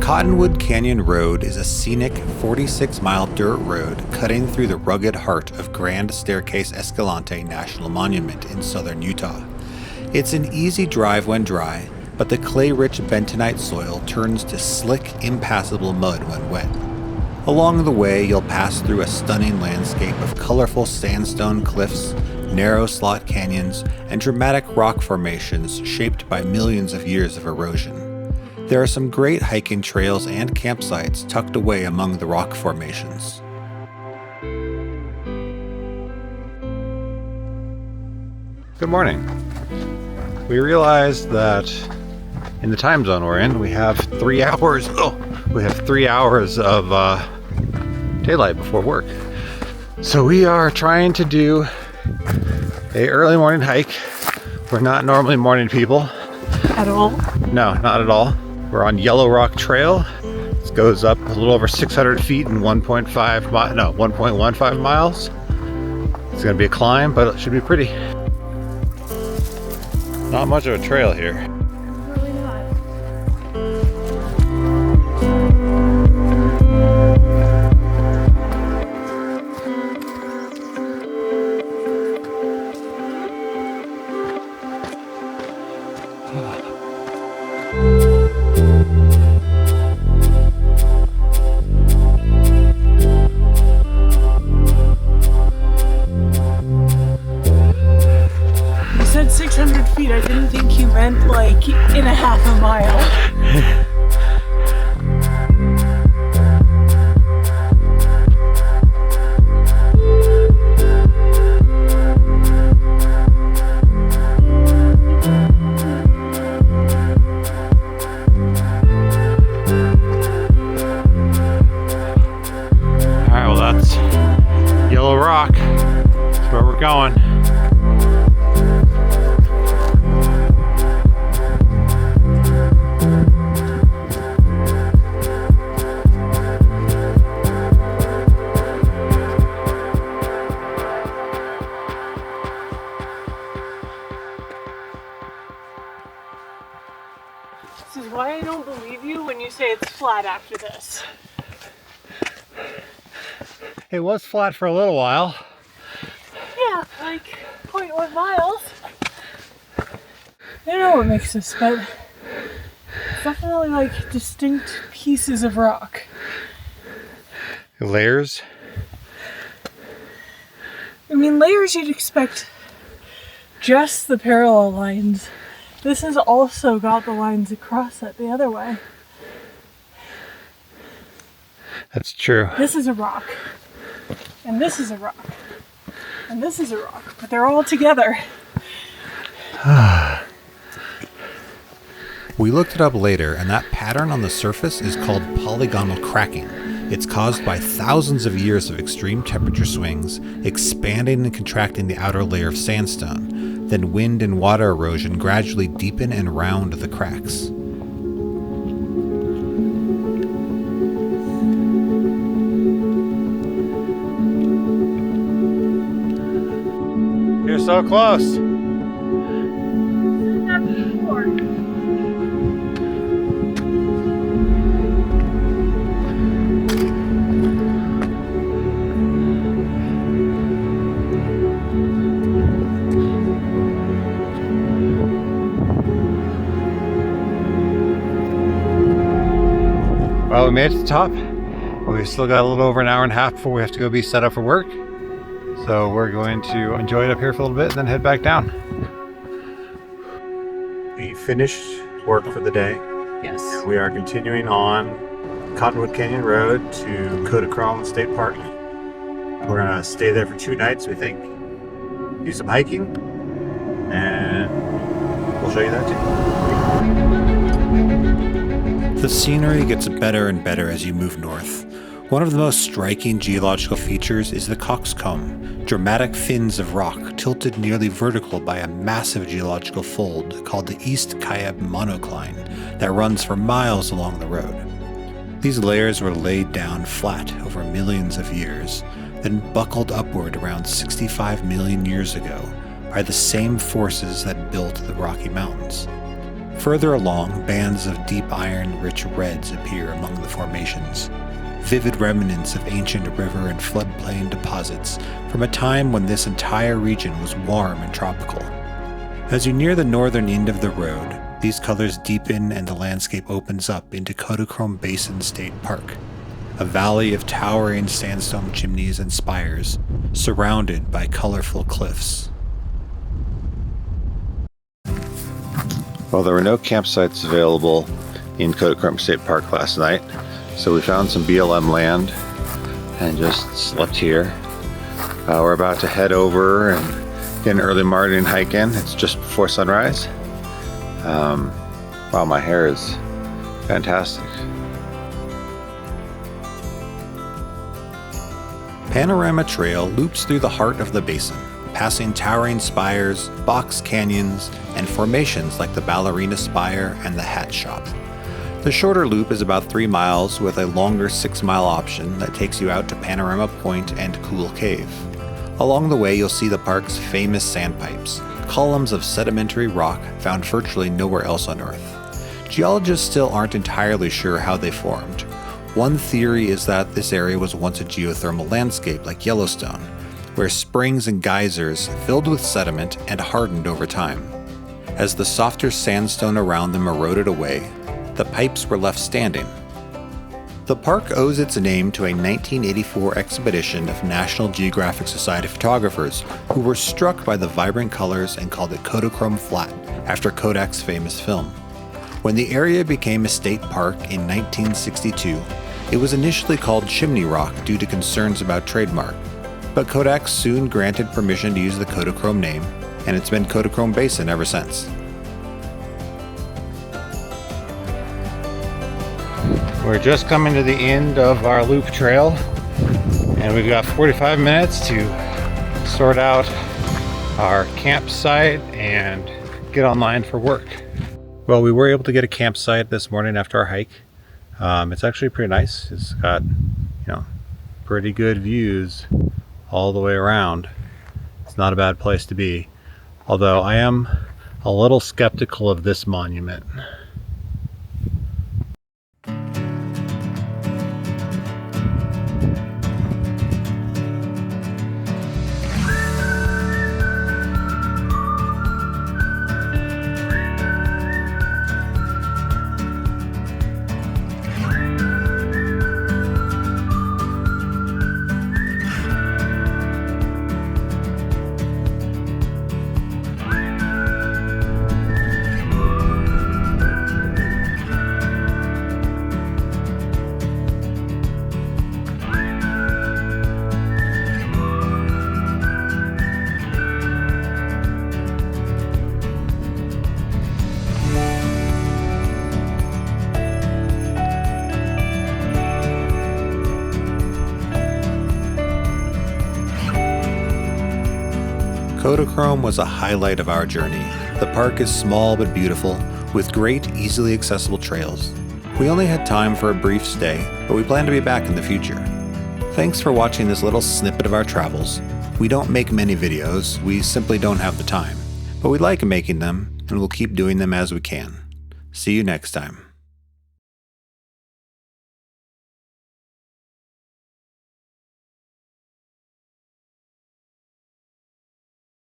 Cottonwood Canyon Road is a scenic 46-mile dirt road cutting through the rugged heart of Grand Staircase Escalante National Monument in southern Utah. It's an easy drive when dry, but the clay-rich bentonite soil turns to slick, impassable mud when wet. Along the way, you'll pass through a stunning landscape of colorful sandstone cliffs, narrow slot canyons, and dramatic rock formations shaped by millions of years of erosion. There are some great hiking trails and campsites tucked away among the rock formations. Good morning. We realized that in the time zone we're in, we have 3 hours. We have 3 hours of daylight before work. So we are trying to do a early morning hike. We're not normally morning people. At all? No, not at all. We're on Yellow Rock Trail. This goes up a little over 600 feet in 1.15 miles. It's gonna be a climb, but it should be pretty. Not much of a trail here. Really not. You said 600 feet. I didn't think you meant like in a half a mile. Alright, well that's Yellow Rock. That's where we're going. This is why I don't believe you when you say it's flat after this. It was flat for a little while. Yeah, like 0.1 miles. I don't know what makes this, but it's definitely like distinct pieces of rock. Layers. I mean, layers you'd expect just the parallel lines. This has also got the lines across it the other way. That's true. This is a rock. And this is a rock. And this is a rock. But they're all together. We looked it up later, and that pattern on the surface is called polygonal cracking. It's caused by thousands of years of extreme temperature swings, expanding and contracting the outer layer of sandstone. Then wind and water erosion gradually deepen and round the cracks. You're so close. Well, we made it to the top. We've still got a little over an hour and a half before we have to go be set up for work. So we're going to enjoy it up here for a little bit and then head back down. We finished work for the day. Yes. We are continuing on Cottonwood Canyon Road to Kodachrome State Park. We're going to stay there for 2 nights, we think. Do some hiking. And we'll show you that too. The scenery gets better and better as you move north. One of the most striking geological features is the Kodachrome, dramatic fins of rock tilted nearly vertical by a massive geological fold called the East Kaib monocline that runs for miles along the road. These layers were laid down flat over millions of years, then buckled upward around 65 million years ago by the same forces that built the Rocky Mountains. Further along, bands of deep iron-rich reds appear among the formations, vivid remnants of ancient river and floodplain deposits from a time when this entire region was warm and tropical. As you near the northern end of the road, these colors deepen and the landscape opens up into Kodachrome Basin State Park, a valley of towering sandstone chimneys and spires, surrounded by colorful cliffs. Well, there were no campsites available in Kodachrome State Park last night, so we found some BLM land and just slept here. We're about to head over and get an early morning hike in. It's just before sunrise. Wow, my hair is fantastic. Panorama Trail loops through the heart of the basin, passing towering spires, box canyons, and formations like the Ballerina Spire and the Hat Shop. The shorter loop is about 3 miles with a longer 6-mile option that takes you out to Panorama Point and Cool Cave. Along the way, you'll see the park's famous sandpipes, columns of sedimentary rock found virtually nowhere else on Earth. Geologists still aren't entirely sure how they formed. One theory is that this area was once a geothermal landscape like Yellowstone, where springs and geysers filled with sediment and hardened over time. As the softer sandstone around them eroded away, the pipes were left standing. The park owes its name to a 1984 expedition of National Geographic Society photographers who were struck by the vibrant colors and called it Kodachrome Flat, after Kodak's famous film. When the area became a state park in 1962, it was initially called Chimney Rock due to concerns about trademark, but Kodak soon granted permission to use the Kodachrome name, and it's been Kodachrome Basin ever since. We're just coming to the end of our loop trail, and we've got 45 minutes to sort out our campsite and get online for work. Well, we were able to get a campsite this morning after our hike. It's actually pretty nice. It's got, pretty good views all the way around. It's not a bad place to be, although I am a little skeptical of this monument. Kodachrome was a highlight of our journey. The park is small but beautiful, with great, easily accessible trails. We only had time for a brief stay, but we plan to be back in the future. Thanks for watching this little snippet of our travels. We don't make many videos, we simply don't have the time, but we like making them, and we'll keep doing them as we can. See you next time.